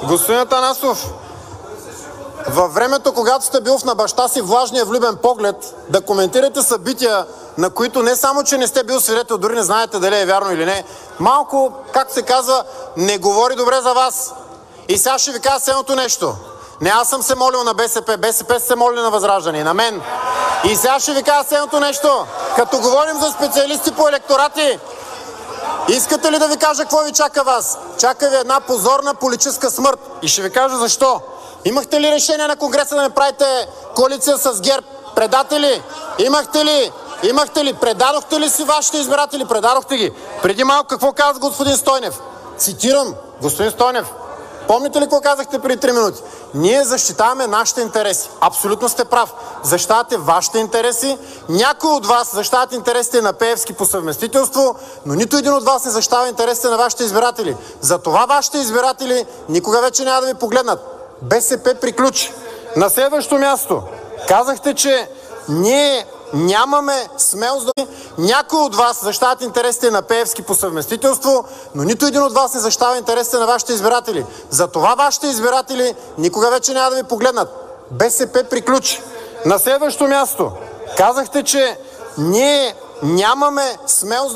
Господин Атанасов, във времето, когато сте бил на баща си влажния влюбен поглед, да коментирате събития, на които не само, че не сте бил свидетел, дори не знаете дали е вярно или не, малко, както се казва, не говори добре за вас. И сега ще ви кажа следното нещо. Не аз съм се молил на БСП, БСП са се молили на ВЪЗРАЖДАНЕ и на мен. И сега ще ви кажа следното нещо. Като говорим за специалисти по електорати, искате ли да ви кажа какво ви чака вас? Чака ви една позорна политическа смърт. И ще ви кажа защо. Имахте ли решение на Конгреса да не правите коалиция с ГЕРБ? Предатели? Имахте ли? Имахте ли? Предадохте ли си вашите избиратели? Предадохте ги. Преди малко какво каза господин Стойнев? Цитирам, господин Стойнев. Помните ли какво казахте преди 3 минути? Ние защитаваме нашите интереси. Абсолютно сте прав. Защитавате вашите интереси. Някой от вас защитават интересите на Пеевски по съвместителство, но нито един от вас не защитава интересите на вашите избиратели. Затова вашите избиратели никога вече няма да ви погледнат. БСП приключи. На следващо място. Казахте, че ние нямаме смелост да... Някой от вас защитават интересите на Пеевски по съвместителство, но нито един от вас не защитава интересите на вашите избиратели. Затова вашите избиратели никога вече няма да ви погледнат. БСП приключи. На следващо място. Казахте, че ние нямаме смелост